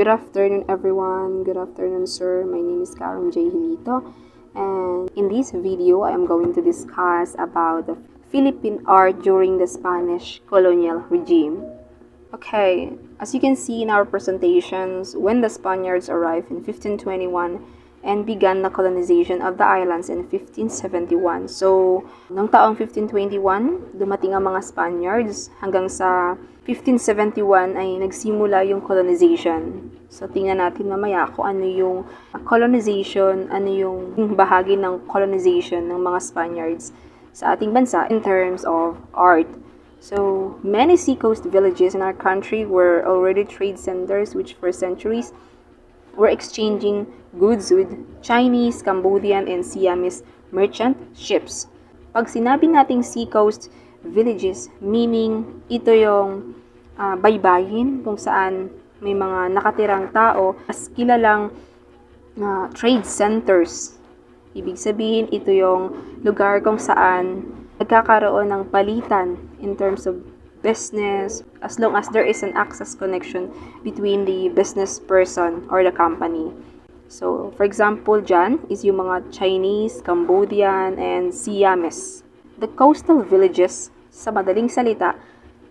Good afternoon, everyone. Good afternoon, sir. My name is Karen J. Hilito, and in this video, I am going to discuss about the Philippine art during the Spanish colonial regime. Okay, as you can see in our presentations, when the Spaniards arrived in 1521 and began the colonization of the islands in 1571. So, noong taong 1521, dumating ang mga Spaniards hanggang sa 1571 ay nagsimula yung colonization. So, tingnan natin mamaya kung ano yung colonization, ano yung bahagi ng colonization ng mga Spaniards sa ating bansa in terms of art. So, many seacoast villages in our country were already trade centers which for centuries were exchanging goods with Chinese, Cambodian, and Siamese merchant ships. Pag sinabi nating seacoast villages, meaning ito yung baybayin kung saan may mga nakatirang tao as kilalang trade centers. Ibig sabihin, ito yung lugar kung saan nagkakaroon ng palitan in terms of business as long as there is an access connection between the business person or the company. So, for example, dyan is yung mga Chinese, Cambodian, and Siamese. The coastal villages, sa madaling salita,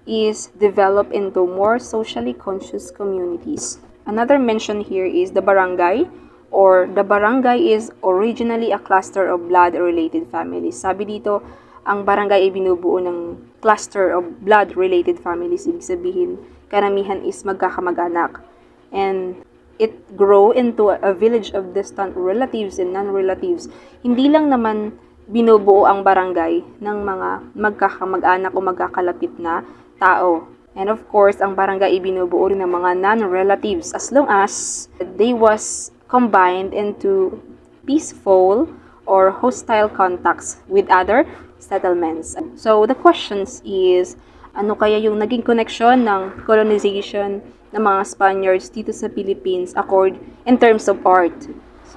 is developed into more socially conscious communities. Another mention here is the barangay, or the barangay is originally a cluster of blood-related families. Sabi dito, ang barangay ay binubuo ng cluster of blood-related families. Ibig sabihin, karamihan is magkakamag-anak. And it grow into a village of distant relatives and non-relatives. Hindi lang naman binubuo ang barangay ng mga magkakamag-anak o magkakalapit na tao. And of course, ang barangay ay binubuo rin ng mga non-relatives as long as they was combined into peaceful or hostile contacts with other settlements. So, the questions is, ano kaya yung naging connection ng colonization ng mga Spaniards dito sa Philippines in terms of art?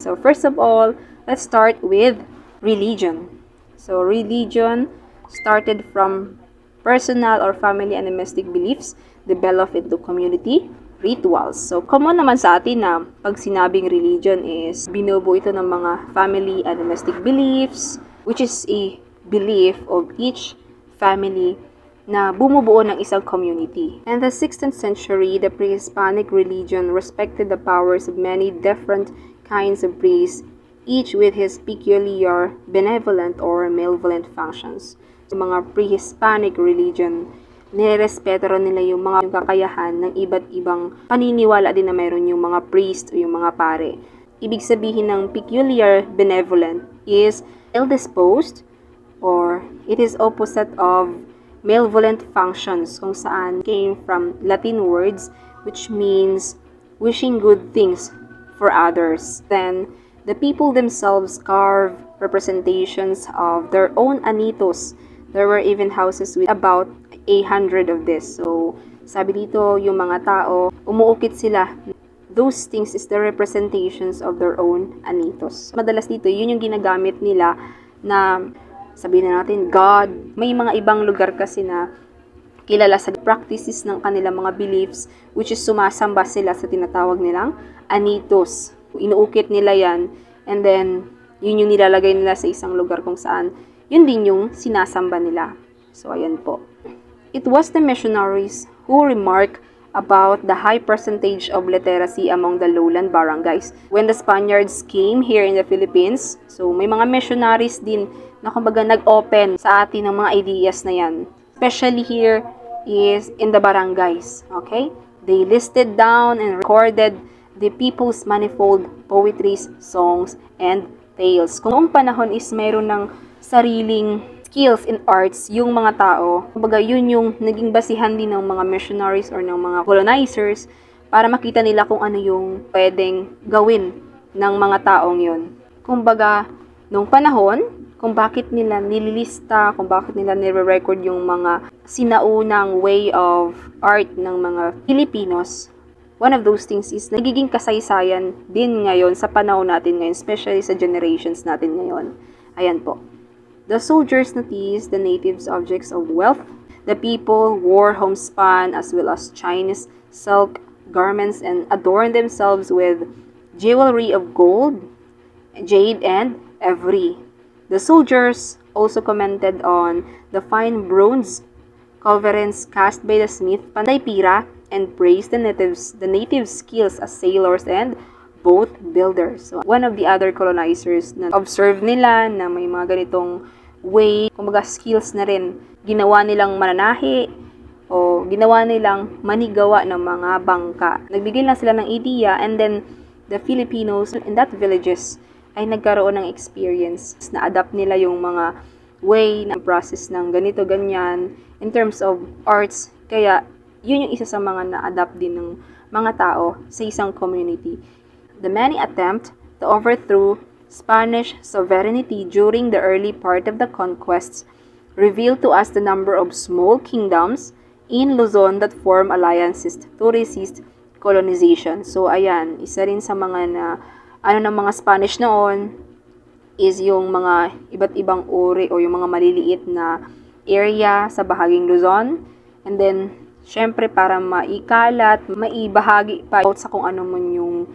So, first of all, let's start with religion. So, religion started from personal or family and domestic beliefs developed into community rituals. So, common naman sa atin na pag sinabing religion is binubuo ito ng mga family and domestic beliefs, which is a belief of each family na bumubuo ng isang community. In the 16th century, the pre-Hispanic religion respected the powers of many different kinds of priests, each with his peculiar benevolent or malevolent functions. Sa mga pre-Hispanic religion, nirespeto rin nila yung mga kakayahan ng iba't ibang paniniwala din na mayroon yung mga priest o yung mga pare. Ibig sabihin ng peculiar benevolent is ill-disposed, or it is opposite of malevolent functions, kung saan came from Latin words which means wishing good things for others. Then, the people themselves carve representations of their own anitos. There were even houses with about 100 of this. So, sabi dito, yung mga tao, umuukit sila. Those things is the representations of their own anitos. Madalas dito, yun yung ginagamit nila na sabihin na natin, God. May mga ibang lugar kasi na kilala sa practices ng kanilang mga beliefs, which is sumasamba sila sa tinatawag nilang anitos. Inuukit nila yan, and then, yun yung nilalagay nila sa isang lugar kung saan, yun din yung sinasamba nila. So, ayan po. It was the missionaries who remarked about the high percentage of literacy among the lowland barangays. When the Spaniards came here in the Philippines, so may mga missionaries din na kumbaga nag-open sa atin ng mga ideas na yan. Especially here is in the barangays, okay? They listed down and recorded the people's manifold poetries, songs, and tales. Kung noong panahon is mayroon ng sariling skills in arts yung mga tao, kumbaga yun yung naging basihan din ng mga missionaries or ng mga colonizers para makita nila kung ano yung pwedeng gawin ng mga taong yun. Kumbaga, nung panahon, kung bakit nila nililista, kung bakit nila nire-record yung mga sinaunang way of art ng mga Filipinos, one of those things is nagiging kasaysayan din ngayon sa panahon natin ngayon, especially sa generations natin ngayon. Ayan po. The soldiers noticed the natives' objects of wealth. The people wore homespun as well as Chinese silk garments and adorned themselves with jewelry of gold, jade, and ivory. The soldiers also commented on the fine bronze culverins cast by the smith Panday Pira and praised the native skills as sailors and boat builders. So, one of the other colonizers na observe nila na may mga ganitong way, kumbaga skills na rin, ginawa nilang mananahi o ginawa nilang manigawa ng mga bangka. Nagbigay lang sila ng idea, and then the Filipinos in that villages ay nagkaroon ng experience. Na-adapt nila yung mga way na process ng ganito, ganyan in terms of arts. Kaya yun yung isa sa mga na-adapt din ng mga tao sa isang community. The many attempt to overthrow Spanish sovereignty during the early part of the conquests revealed to us the number of small kingdoms in Luzon that form alliances to resist colonization. So ayan, isa rin sa mga ng mga Spanish noon is yung mga iba't ibang uri o yung mga maliliit na area sa bahaging Luzon. And then, syempre para maikalat, maibahagi pa sa kung ano man yung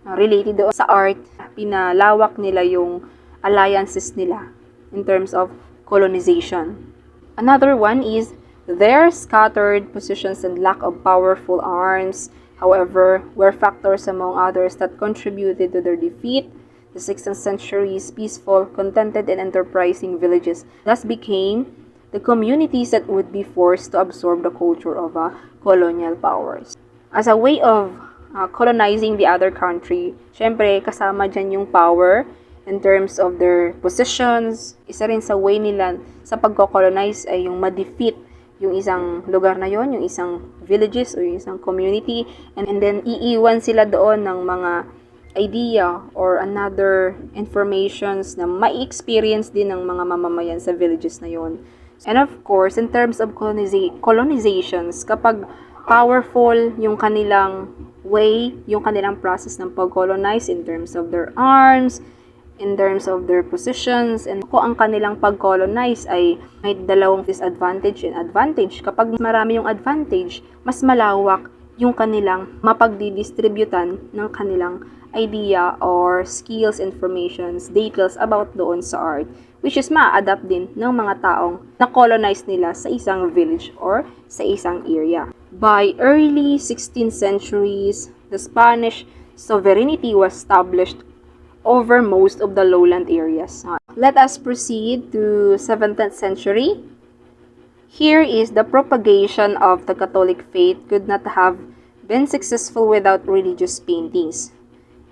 related sa art, pinalawak nila yung alliances nila in terms of colonization. Another one is their scattered positions and lack of powerful arms, however, were factors among others that contributed to their defeat. The 16th century's peaceful, contented, and enterprising villages thus became the communities that would be forced to absorb the culture of colonial powers. As a way of colonizing the other country, syempre kasama dyan yung power in terms of their positions. Isa rin sa way nila sa pagko-colonize ay yung ma-defeat yung isang lugar na yon, yung isang villages o yung isang community, and then iiwan sila doon ng mga idea or another informations na mai-experience din ng mga mamamayan sa villages na yon. And of course, in terms of colonizations, kapag powerful yung kanilang way, yung kanilang process ng pag-colonize in terms of their arms, in terms of their positions, and kung ang kanilang pag-colonize ay may dalawang disadvantage and advantage. Kapag marami yung advantage, mas malawak yung kanilang mapagdidistributan ng kanilang idea or skills, informations, details about doon sa art, which is ma-adapt din ng mga taong na-colonize nila sa isang village or sa isang area. By early 16th centuries, the Spanish sovereignty was established over most of the lowland areas. Let us proceed to 17th century. Here is the propagation of the Catholic faith could not have been successful without religious paintings,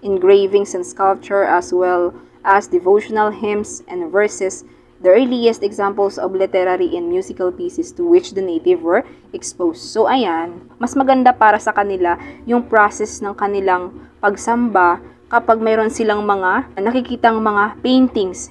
engravings and sculpture, as well as devotional hymns and verses, the earliest examples of literary and musical pieces to which the native were exposed. So ayan, mas maganda para sa kanila yung process ng kanilang pagsamba kapag mayroon silang mga nakikitang mga paintings,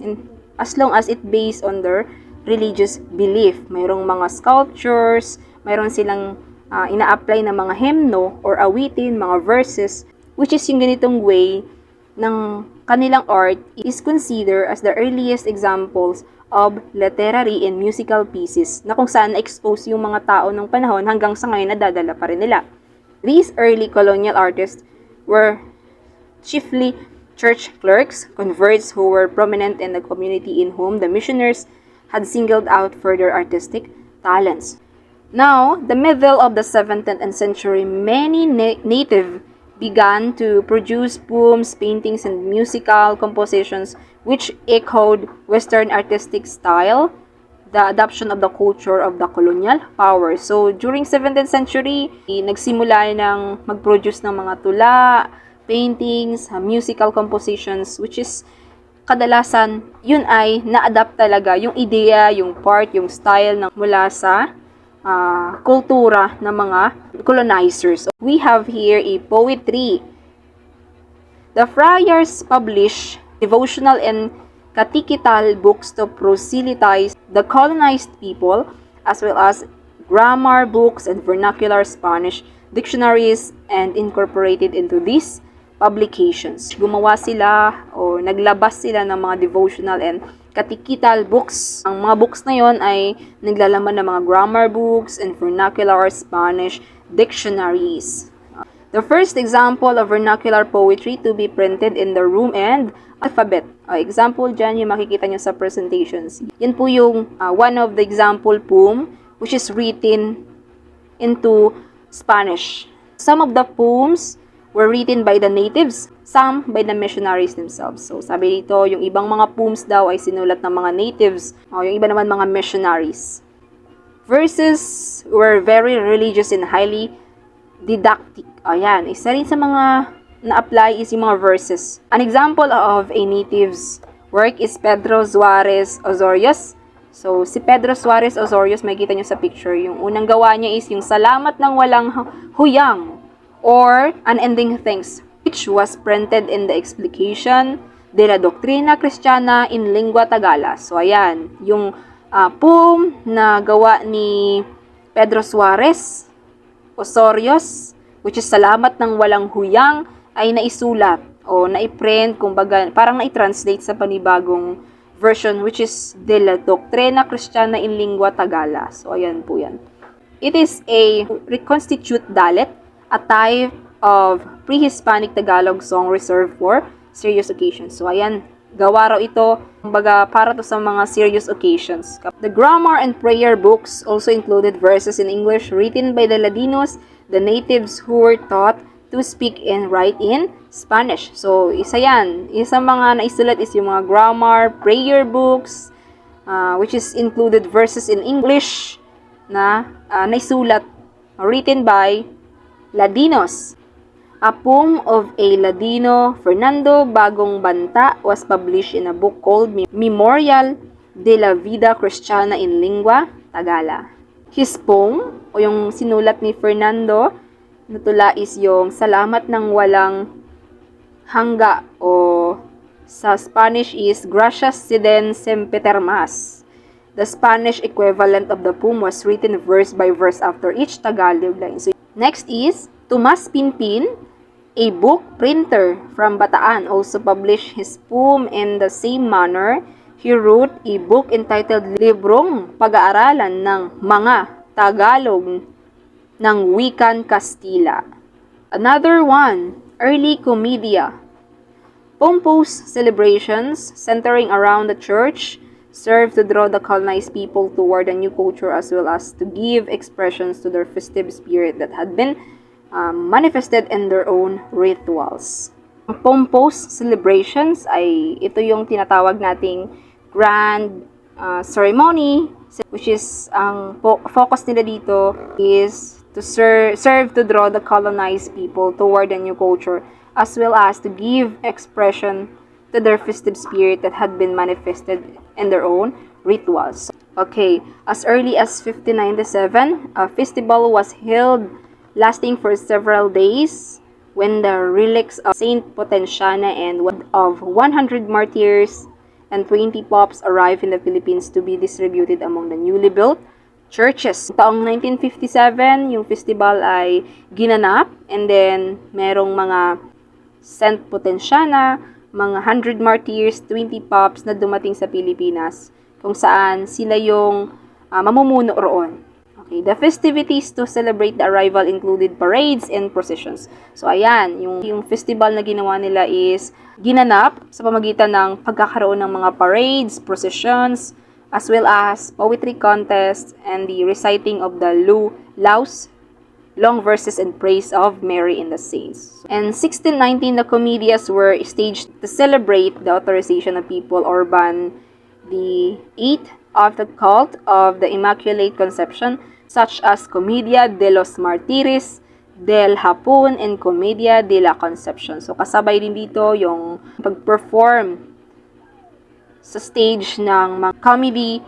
as long as it based on their religious belief. Mayroong mga sculptures, mayroon silang ina-apply na mga hymno or awitin, mga verses, which is yung ganitong way ng kanilang art is considered as the earliest examples of literary and musical pieces na kung saan na-expose yung mga tao ng panahon hanggang sa ngayon nadadala pa rin nila. These early colonial artists were chiefly church clerks, converts who were prominent in the community in whom the missionaries had singled out for their artistic talents. Now, the middle of the 17th century, many native began to produce poems, paintings, and musical compositions which echoed Western artistic style, the adoption of the culture of the colonial power. So, during 17th century, nagsimula ng mag-produce ng mga tula, paintings, musical compositions, which is kadalasan, yun ay na-adapt talaga yung ideya, yung part, yung style ng mula sa kultura ng mga colonizers. We have here a poetry. The friars publish devotional and catechetical books to proselytize the colonized people, as well as grammar books and vernacular Spanish dictionaries, and incorporated into these publications. Gumawa sila o naglabas sila ng mga devotional and catechetical books. Ang mga books na yon ay naglalaman ng mga grammar books and vernacular Spanish dictionaries. The first example of vernacular poetry to be printed in the room and alphabet. Example dyan yung makikita nyo sa presentations. Yan po yung one of the example poem which is written into Spanish. Some of the poems were written by the natives, some by the missionaries themselves. So sabi dito, yung ibang mga poems daw ay sinulat ng mga natives, yung iba naman mga missionaries. Verses were very religious and highly didactic. Ayan, isa rin sa mga na-apply is yung mga verses. An example of a native's work is Pedro Suarez Osorio's. So, si Pedro Suarez Osorio's, makikita nyo sa picture, yung unang gawa niya is yung salamat ng walang huyang or unending thanks, which was printed in the Explication de la Doctrina Cristiana in Lingua Tagala. So, ayan, yung poem na gawa ni Pedro Suarez Osorio's, which is salamat ng walang huyang, ay naisulat o naiprint, kumbaga, parang na-translate sa panibagong version, which is De la Doctrina Cristiana in Lingua Tagala. So, ayan po yan. It is a reconstitute dalet, a type of pre-Hispanic Tagalog song reserved for serious occasions. So, ayan, gawa raw ito, kumbaga, para to sa mga serious occasions. The grammar and prayer books also included verses in English written by the Ladinos, the natives who were taught to speak and write in Spanish. So, isa yan. Isa mga naisulat is yung mga grammar, prayer books, which is included verses in English na naisulat, written by Ladinos. A poem of a Ladino, Fernando Bagong Banta, was published in a book called Memorial de la Vida Cristiana in Lingua Tagala. His poem, o yung sinulat ni Fernando, natula is yung salamat ng walang hangga, o sa Spanish is Gracias Siden Sempitermas. The Spanish equivalent of the poem was written verse by verse after each Tagalog line. So, next is Tomas Pinpin, a book printer from Bataan, also published his poem in the same manner. He wrote a book entitled Librong Pag-aaralan ng Mga Tagalog ng Wikan Kastila. Another one, Early Comedia. Pompous celebrations centering around the church served to draw the colonized people toward a new culture as well as to give expressions to their festive spirit that had been manifested in their own rituals. Pompous celebrations ay ito yung tinatawag nating grand ceremony, which is ang focus nila dito is to serve to draw the colonized people toward a new culture as well as to give expression to their festive spirit that had been manifested in their own rituals. Okay, as early as 1597, a festival was held lasting for several days when the relics of Saint Potenciana and of 100 martyrs and 20 popes arrived in the Philippines to be distributed among the newly built churches. Taong 1957, yung festival ay ginanap, and then merong mga Saint Potenciana, mga 100 martyrs, 20 popes na dumating sa Pilipinas, kung saan sila yung mamumuno roon. Okay, the festivities to celebrate the arrival included parades and processions. So, ayan, yung festival na ginawa nila is ginanap sa pamagitan ng pagkakaroon ng mga parades, processions, as well as poetry contests and the reciting of the laws, long verses and praise of Mary and the saints. In 1619, the comedias were staged to celebrate the authorization of People Urban the 8th of the cult of the Immaculate Conception, such as Comedia de los Martires del Hapon and Comedia de la Conception. So, kasabay din dito yung pag-perform sa stage ng mga comedy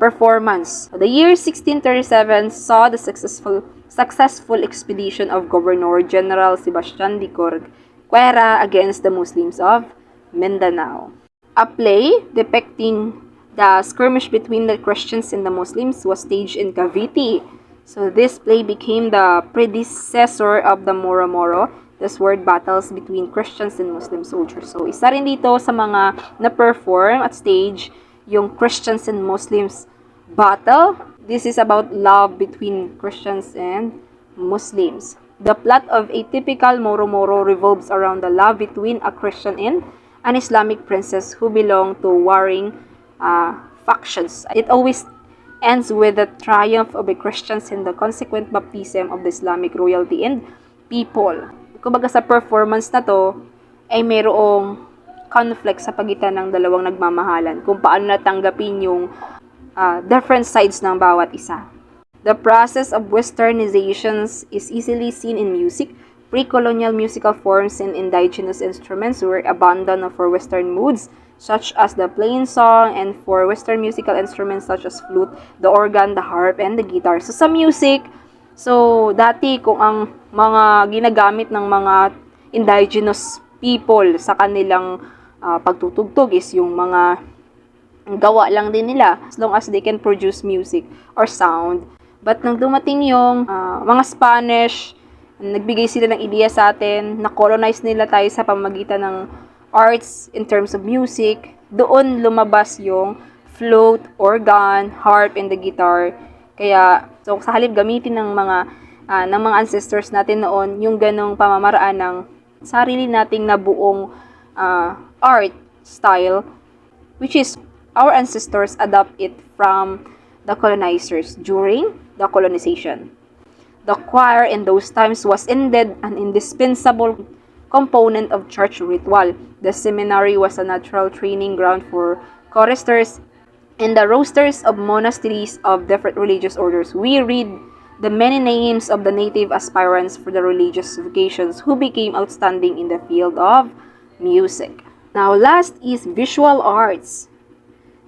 performance. The year 1637 saw the successful expedition of Governor General Sebastian de Corcuera against the Muslims of Mindanao. A play depicting the skirmish between the Christians and the Muslims was staged in Cavite. So this play became the predecessor of the Moro-Moro, the sword battles between Christians and Muslim soldiers. So isa rin dito sa mga na-perform at stage yung Christians and Muslims battle. This is about love between Christians and Muslims. The plot of a typical Moro-Moro revolves around the love between a Christian and an Islamic princess who belong to warring factions. It always ends with the triumph of the Christians and the consequent baptism of the Islamic royalty and people. Kumbaga sa performance na to, ay mayroong conflict sa pagitan ng dalawang nagmamahalan kung paano natanggapin yung different sides ng bawat isa. The process of westernizations is easily seen in music. Pre-colonial musical forms and indigenous instruments were abandoned for Western moods, such as the plain song, and for Western musical instruments such as flute, the organ, the harp, and the guitar. So, sa music, dati kung ang mga ginagamit ng mga indigenous people sa kanilang pagtutugtog is yung mga gawa lang din nila, as long as they can produce music or sound. But nang dumating yung mga Spanish, nagbigay sila ng ideya sa atin, na-colonize nila tayo sa pamamagitan ng arts in terms of music, doon lumabas yung flute, organ, harp, and the guitar. Kaya, sa halip gamitin ng mga ancestors natin noon, yung ganong pamamaraan ng sarili nating nabuong art style, which is our ancestors adopt it from the colonizers during the colonization. The choir in those times was indeed an indispensable component of church ritual. The seminary was a natural training ground for choristers and the rosters of monasteries of different religious orders. We read the many names of the native aspirants for the religious vocations who became outstanding in the field of music. Now, last is visual arts.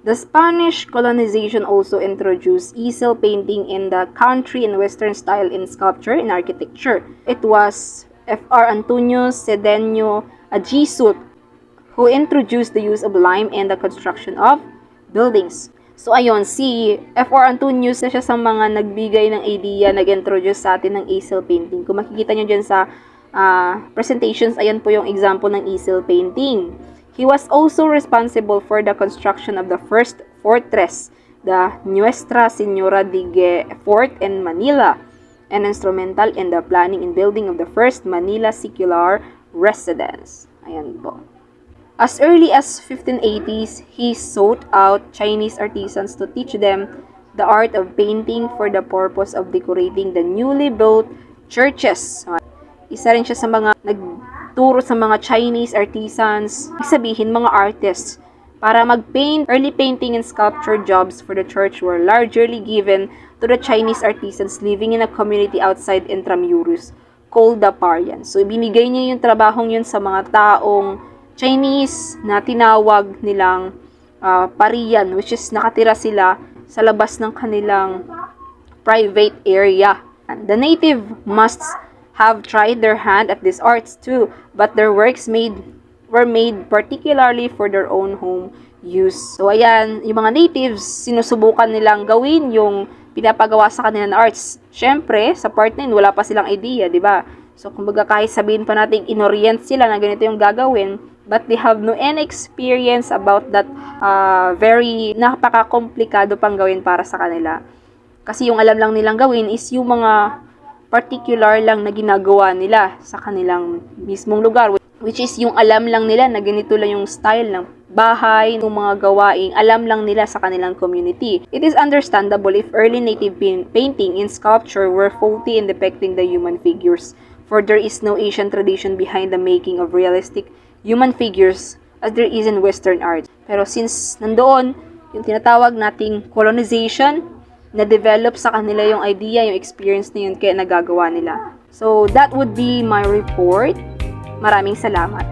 The Spanish colonization also introduced easel painting in the country in Western style in sculpture and architecture. It was Fr. Antonio Cedeño, a Jesuit, who introduced the use of lime in the construction of buildings. So ayun, si Fr. Antonio na siya sa mga nagbigay ng idea, nag-introduce sa atin ng easel painting. Kung makikita nyo dyan sa presentations, ayan po yung example ng easel painting. He was also responsible for the construction of the first fortress, the Nuestra Señora de Fort in Manila, and instrumental in the planning and building of the first Manila secular residence. Ayan po. As early as 1580s, he sought out Chinese artisans to teach them the art of painting for the purpose of decorating the newly built churches. Isa rin siya sa mga nagturo sa mga Chinese artisans, sabihin mga artists, para mag-paint. Early painting and sculpture jobs for the church were largely given to the Chinese artisans living in a community outside Intramuros, called the Parian. So, binigay niya yung trabahong yun sa mga taong Chinese na tinawag nilang Parian, which is nakatira sila sa labas ng kanilang private area. And the native must have tried their hand at these arts too, but their works were made particularly for their own home use. So ayan, yung mga natives, sinusubukan nilang gawin yung pinapagawa sa kanila na arts. Syempre, sa part na yun, wala pa silang idea, di ba? So kumbaga kahit sabihin pa natin inorient sila na ganito yung gagawin, but they have no any experience about that very napaka-komplikado pang gawin para sa kanila. Kasi yung alam lang nilang gawin is yung mga particular lang na ginagawa nila sa kanilang mismong lugar, which is yung alam lang nila na ganito lang yung style ng bahay, ng mga gawaing alam lang nila sa kanilang community. It is understandable if early native painting and sculpture were faulty in depicting the human figures, for there is no Asian tradition behind the making of realistic human figures as there is in Western art. Pero since nandoon yung tinatawag nating colonization, na-develop sa kanila yung idea, yung experience na yun, kaya nagagawa nila. So, that would be my report. Maraming salamat.